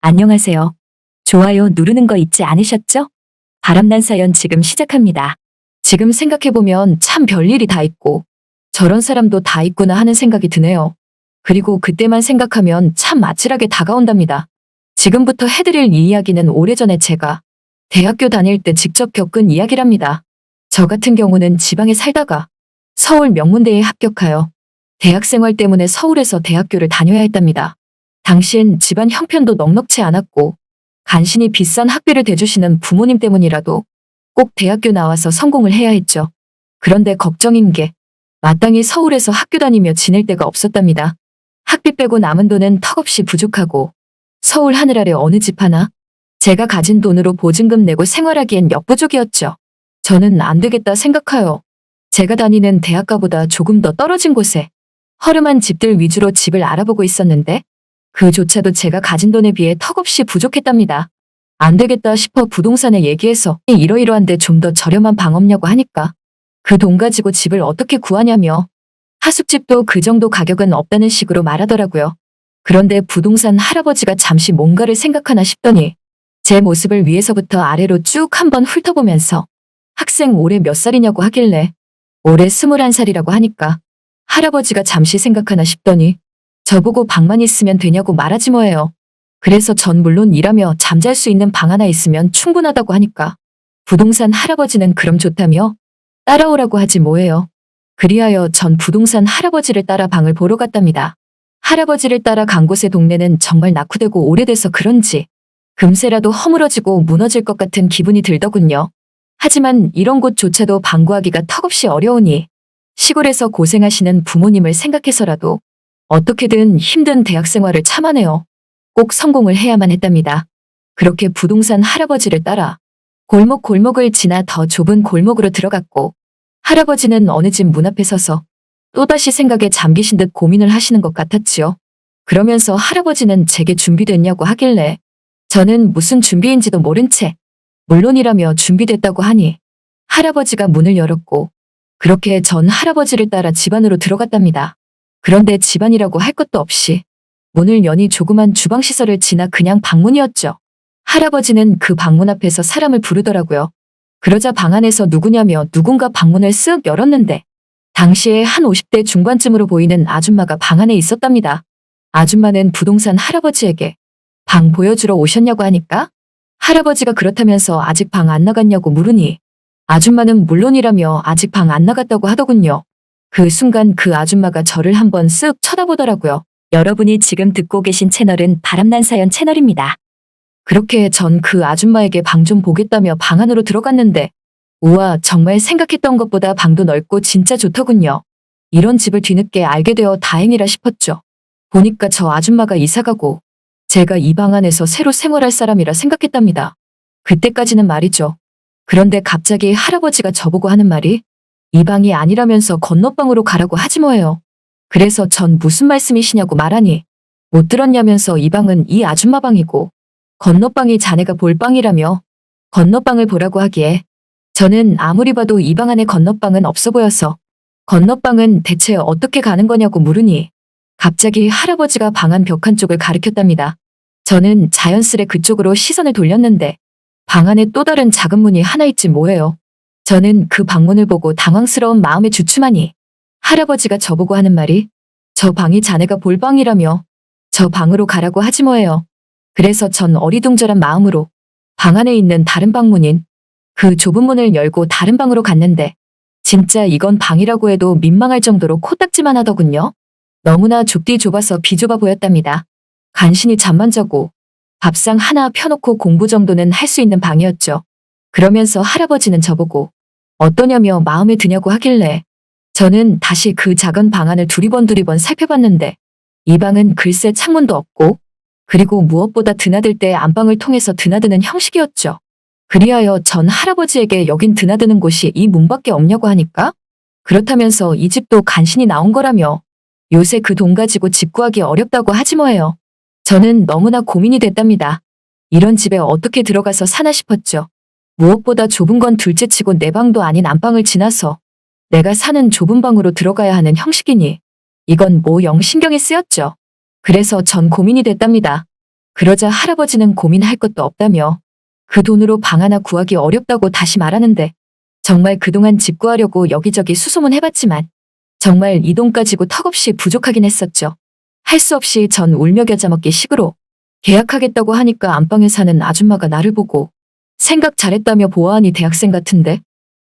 안녕하세요. 좋아요 누르는 거 잊지 않으셨죠? 바람난 사연 지금 시작합니다. 지금 생각해보면 참 별일이 다 있고 저런 사람도 다 있구나 하는 생각이 드네요. 그리고 그때만 생각하면 참 아찔하게 다가온답니다. 지금부터 해드릴 이 이야기는 오래전에 제가 대학교 다닐 때 직접 겪은 이야기랍니다. 저 같은 경우는 지방에 살다가 서울 명문대에 합격하여 대학생활 때문에 서울에서 대학교를 다녀야 했답니다. 당시엔 집안 형편도 넉넉지 않았고 간신히 비싼 학비를 대주시는 부모님 때문이라도 꼭 대학교 나와서 성공을 해야 했죠. 그런데 걱정인 게 마땅히 서울에서 학교 다니며 지낼 데가 없었답니다. 학비 빼고 남은 돈은 턱없이 부족하고 서울 하늘 아래 어느 집 하나 제가 가진 돈으로 보증금 내고 생활하기엔 역부족이었죠. 저는 안 되겠다 생각하여 제가 다니는 대학가보다 조금 더 떨어진 곳에 허름한 집들 위주로 집을 알아보고 있었는데 그조차도 제가 가진 돈에 비해 턱없이 부족했답니다. 안 되겠다 싶어 부동산에 얘기해서 이러이러한데 좀 더 저렴한 방 없냐고 하니까 그 돈 가지고 집을 어떻게 구하냐며 하숙집도 그 정도 가격은 없다는 식으로 말하더라고요. 그런데 부동산 할아버지가 잠시 뭔가를 생각하나 싶더니 제 모습을 위에서부터 아래로 쭉 한번 훑어보면서 학생 올해 몇 살이냐고 하길래 올해 21살이라고 하니까 할아버지가 잠시 생각하나 싶더니 저보고 방만 있으면 되냐고 말하지 뭐예요. 그래서 전 물론 일하며 잠잘 수 있는 방 하나 있으면 충분하다고 하니까 부동산 할아버지는 그럼 좋다며 따라오라고 하지 뭐예요. 그리하여 전 부동산 할아버지를 따라 방을 보러 갔답니다. 할아버지를 따라 간 곳의 동네는 정말 낙후되고 오래돼서 그런지 금세라도 허물어지고 무너질 것 같은 기분이 들더군요. 하지만 이런 곳조차도 방 구하기가 턱없이 어려우니 시골에서 고생하시는 부모님을 생각해서라도 어떻게든 힘든 대학 생활을 참아내어 꼭 성공을 해야만 했답니다. 그렇게 부동산 할아버지를 따라 골목을 지나 더 좁은 골목으로 들어갔고 할아버지는 어느 집 문 앞에 서서 또다시 생각에 잠기신 듯 고민을 하시는 것 같았지요. 그러면서 할아버지는 제게 준비됐냐고 하길래 저는 무슨 준비인지도 모른 채 물론이라며 준비됐다고 하니 할아버지가 문을 열었고 그렇게 전 할아버지를 따라 집 안으로 들어갔답니다. 그런데 집안이라고 할 것도 없이 문을 여니 조그만 주방시설을 지나 그냥 방문이었죠. 할아버지는 그 방문 앞에서 사람을 부르더라고요. 그러자 방 안에서 누구냐며 누군가 방문을 쓱 열었는데 당시에 한 50대 중반쯤으로 보이는 아줌마가 방 안에 있었답니다. 아줌마는 부동산 할아버지에게 방 보여주러 오셨냐고 하니까 할아버지가 그렇다면서 아직 방 안 나갔냐고 물으니 아줌마는 물론이라며 아직 방 안 나갔다고 하더군요. 그 순간 그 아줌마가 저를 한번 쓱 쳐다보더라고요. 여러분이 지금 듣고 계신 채널은 바람난 사연 채널입니다. 그렇게 전 그 아줌마에게 방 좀 보겠다며 방 안으로 들어갔는데 우와 정말 생각했던 것보다 방도 넓고 진짜 좋더군요. 이런 집을 뒤늦게 알게 되어 다행이라 싶었죠. 보니까 저 아줌마가 이사가고 제가 이 방 안에서 새로 생활할 사람이라 생각했답니다. 그때까지는 말이죠. 그런데 갑자기 할아버지가 저보고 하는 말이 이 방이 아니라면서 건너방으로 가라고 하지 뭐예요. 그래서 전 무슨 말씀이시냐고 말하니 못 들었냐면서 이 방은 이 아줌마 방이고 건너방이 자네가 볼 방이라며 건너방을 보라고 하기에 저는 아무리 봐도 이 방 안에 건너방은 없어 보여서 건너방은 대체 어떻게 가는 거냐고 물으니 갑자기 할아버지가 방 안 벽 한쪽을 가리켰답니다. 저는 자연스레 그쪽으로 시선을 돌렸는데 방 안에 또 다른 작은 문이 하나 있지 뭐예요. 저는 그 방문을 보고 당황스러운 마음에 주춤하니 할아버지가 저보고 하는 말이 저 방이 자네가 볼 방이라며 저 방으로 가라고 하지 뭐예요. 그래서 전 어리둥절한 마음으로 방 안에 있는 다른 방문인 그 좁은 문을 열고 다른 방으로 갔는데 진짜 이건 방이라고 해도 민망할 정도로 코딱지만 하더군요. 너무나 좁디 좁아서 비좁아 보였답니다. 간신히 잠만 자고 밥상 하나 펴놓고 공부 정도는 할 수 있는 방이었죠. 그러면서 할아버지는 저보고 어떠냐며 마음에 드냐고 하길래 저는 다시 그 작은 방 안을 두리번 살펴봤는데 이 방은 글쎄 창문도 없고 그리고 무엇보다 드나들 때 안방을 통해서 드나드는 형식이었죠. 그리하여 전 할아버지에게 여긴 드나드는 곳이 이 문밖에 없냐고 하니까 그렇다면서 이 집도 간신히 나온 거라며 요새 그 돈 가지고 집 구하기 어렵다고 하지 뭐예요. 저는 너무나 고민이 됐답니다. 이런 집에 어떻게 들어가서 사나 싶었죠. 무엇보다 좁은 건 둘째치고 내 방도 아닌 안방을 지나서 내가 사는 좁은 방으로 들어가야 하는 형식이니 이건 뭐 영 신경이 쓰였죠. 그래서 전 고민이 됐답니다. 그러자 할아버지는 고민할 것도 없다며 그 돈으로 방 하나 구하기 어렵다고 다시 말하는데 정말 그동안 집 구하려고 여기저기 수소문해봤지만 정말 이 돈 가지고 턱없이 부족하긴 했었죠. 할 수 없이 전 울며 겨자 먹기 식으로 계약하겠다고 하니까 안방에 사는 아줌마가 나를 보고 생각 잘했다며 보아하니 대학생 같은데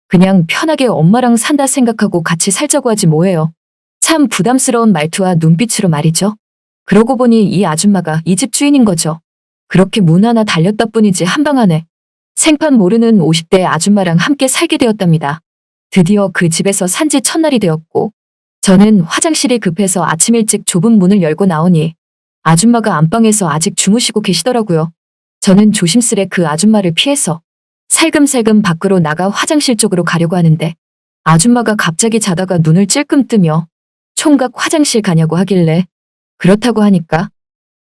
그냥 편하게 엄마랑 산다 생각하고 같이 살자고 하지 뭐예요. 참 부담스러운 말투와 눈빛으로 말이죠. 그러고 보니 이 아줌마가 이 집 주인인 거죠. 그렇게 문 하나 달렸다 뿐이지 한방 안에 생판 모르는 50대 아줌마랑 함께 살게 되었답니다. 드디어 그 집에서 산지 첫날이 되었고 저는 화장실이 급해서 아침 일찍 좁은 문을 열고 나오니 아줌마가 안방에서 아직 주무시고 계시더라고요. 저는 조심스레 그 아줌마를 피해서 살금살금 밖으로 나가 화장실 쪽으로 가려고 하는데 아줌마가 갑자기 자다가 눈을 찔끔 뜨며 총각 화장실 가냐고 하길래 그렇다고 하니까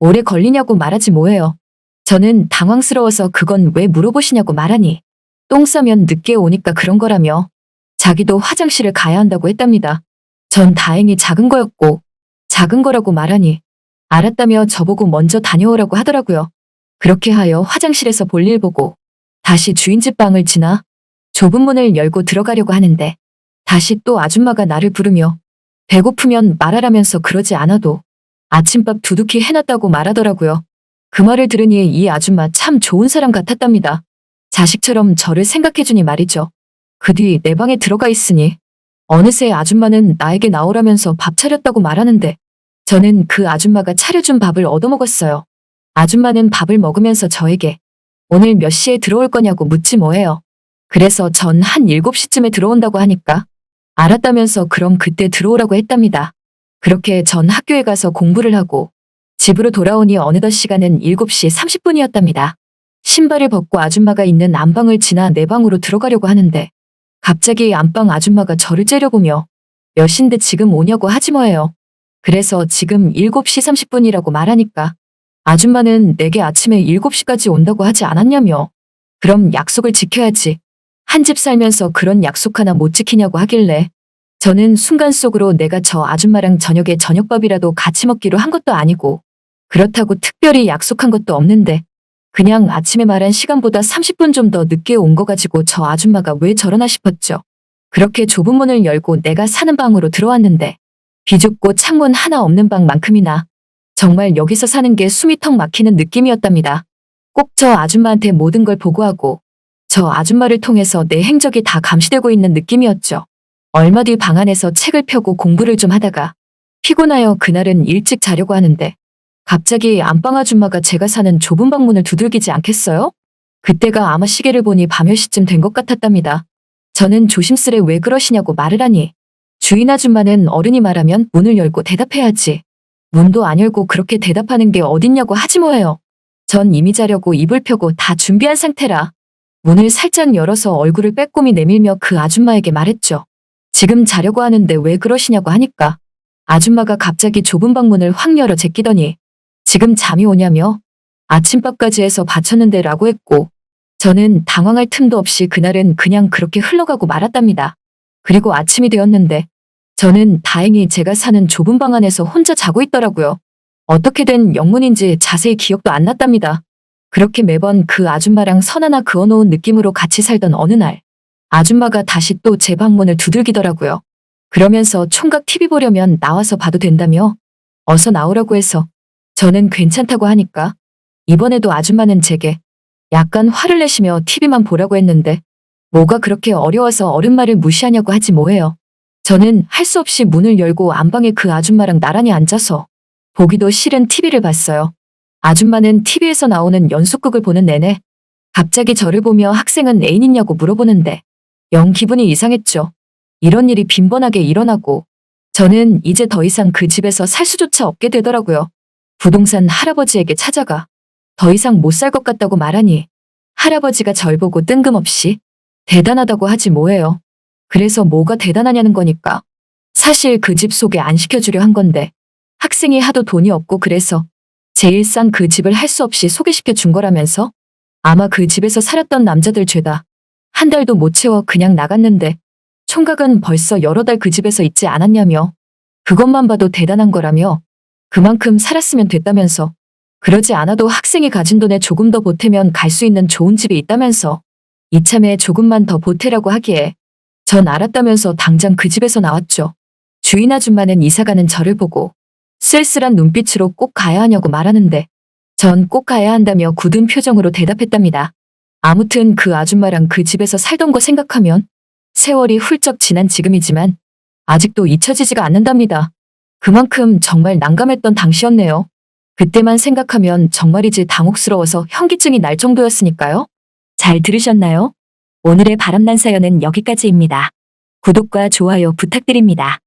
오래 걸리냐고 말하지 뭐예요. 저는 당황스러워서 그건 왜 물어보시냐고 말하니 똥 싸면 늦게 오니까 그런 거라며 자기도 화장실을 가야 한다고 했답니다. 전 다행히 작은 거였고 작은 거라고 말하니 알았다며 저보고 먼저 다녀오라고 하더라고요. 그렇게 하여 화장실에서 볼일 보고 다시 주인집 방을 지나 좁은 문을 열고 들어가려고 하는데 다시 또 아줌마가 나를 부르며 배고프면 말하라면서 그러지 않아도 아침밥 두둑히 해놨다고 말하더라고요. 그 말을 들으니 이 아줌마 참 좋은 사람 같았답니다. 자식처럼 저를 생각해주니 말이죠. 그 뒤 내 방에 들어가 있으니 어느새 아줌마는 나에게 나오라면서 밥 차렸다고 말하는데 저는 그 아줌마가 차려준 밥을 얻어먹었어요. 아줌마는 밥을 먹으면서 저에게 오늘 몇 시에 들어올 거냐고 묻지 뭐예요. 그래서 전 한 7시쯤에 들어온다고 하니까 알았다면서 그럼 그때 들어오라고 했답니다. 그렇게 전 학교에 가서 공부를 하고 집으로 돌아오니 어느덧 시간은 7시 30분이었답니다. 신발을 벗고 아줌마가 있는 안방을 지나 내 방으로 들어가려고 하는데 갑자기 안방 아줌마가 저를 째려보며 몇 시인데 지금 오냐고 하지 뭐예요. 그래서 지금 7시 30분이라고 말하니까 아줌마는 내게 아침에 7시까지 온다고 하지 않았냐며 그럼 약속을 지켜야지. 한 집 살면서 그런 약속 하나 못 지키냐고 하길래 저는 순간 속으로 내가 저 아줌마랑 저녁에 저녁밥이라도 같이 먹기로 한 것도 아니고 그렇다고 특별히 약속한 것도 없는데 그냥 아침에 말한 시간보다 30분 좀 더 늦게 온 거 가지고 저 아줌마가 왜 저러나 싶었죠. 그렇게 좁은 문을 열고 내가 사는 방으로 들어왔는데 비좁고 창문 하나 없는 방만큼이나 정말 여기서 사는 게 숨이 턱 막히는 느낌이었답니다. 꼭 저 아줌마한테 모든 걸 보고하고 저 아줌마를 통해서 내 행적이 다 감시되고 있는 느낌이었죠. 얼마 뒤 방 안에서 책을 펴고 공부를 좀 하다가 피곤하여 그날은 일찍 자려고 하는데 갑자기 안방 아줌마가 제가 사는 좁은 방문을 두들기지 않겠어요? 그때가 아마 시계를 보니 밤 10시쯤 된 것 같았답니다. 저는 조심스레 왜 그러시냐고 말을 하니 주인 아줌마는 어른이 말하면 문을 열고 대답해야지. 문도 안 열고 그렇게 대답하는 게 어딨냐고 하지 뭐예요. 전 이미 자려고 이불 펴고 다 준비한 상태라 문을 살짝 열어서 얼굴을 빼꼼히 내밀며 그 아줌마에게 말했죠. 지금 자려고 하는데 왜 그러시냐고 하니까 아줌마가 갑자기 좁은 방문을 확 열어 제끼더니 지금 잠이 오냐며 아침밥까지 해서 바쳤는데 라고 했고 저는 당황할 틈도 없이 그날은 그냥 그렇게 흘러가고 말았답니다. 그리고 아침이 되었는데 저는 다행히 제가 사는 좁은 방 안에서 혼자 자고 있더라고요. 어떻게 된 영문인지 자세히 기억도 안 났답니다. 그렇게 매번 그 아줌마랑 선 하나 그어놓은 느낌으로 같이 살던 어느 날 아줌마가 다시 또 제 방문을 두들기더라고요. 그러면서 총각 TV 보려면 나와서 봐도 된다며 어서 나오라고 해서 저는 괜찮다고 하니까 이번에도 아줌마는 제게 약간 화를 내시며 TV만 보라고 했는데 뭐가 그렇게 어려워서 어른 말을 무시하냐고 하지 뭐예요. 저는 할 수 없이 문을 열고 안방에 그 아줌마랑 나란히 앉아서 보기도 싫은 TV를 봤어요. 아줌마는 TV에서 나오는 연속극을 보는 내내 갑자기 저를 보며 학생은 애인 있냐고 물어보는데 영 기분이 이상했죠. 이런 일이 빈번하게 일어나고 저는 이제 더 이상 그 집에서 살 수조차 없게 되더라고요. 부동산 할아버지에게 찾아가 더 이상 못 살 것 같다고 말하니 할아버지가 절 보고 뜬금없이 대단하다고 하지 뭐예요. 그래서 뭐가 대단하냐는 거니까 사실 그 집 소개 안 시켜주려 한 건데 학생이 하도 돈이 없고 그래서 제일 싼 그 집을 할 수 없이 소개시켜 준 거라면서 아마 그 집에서 살았던 남자들 죄다 한 달도 못 채워 그냥 나갔는데 총각은 벌써 여러 달 그 집에서 있지 않았냐며 그것만 봐도 대단한 거라며 그만큼 살았으면 됐다면서 그러지 않아도 학생이 가진 돈에 조금 더 보태면 갈 수 있는 좋은 집이 있다면서 이참에 조금만 더 보태라고 하기에 전 알았다면서 당장 그 집에서 나왔죠. 주인 아줌마는 이사가는 저를 보고 쓸쓸한 눈빛으로 꼭 가야 하냐고 말하는데 전 꼭 가야 한다며 굳은 표정으로 대답했답니다. 아무튼 그 아줌마랑 그 집에서 살던 거 생각하면 세월이 훌쩍 지난 지금이지만 아직도 잊혀지지가 않는답니다. 그만큼 정말 난감했던 당시였네요. 그때만 생각하면 정말이지 당혹스러워서 현기증이 날 정도였으니까요. 잘 들으셨나요? 오늘의 바람난 사연은 여기까지입니다. 구독과 좋아요 부탁드립니다.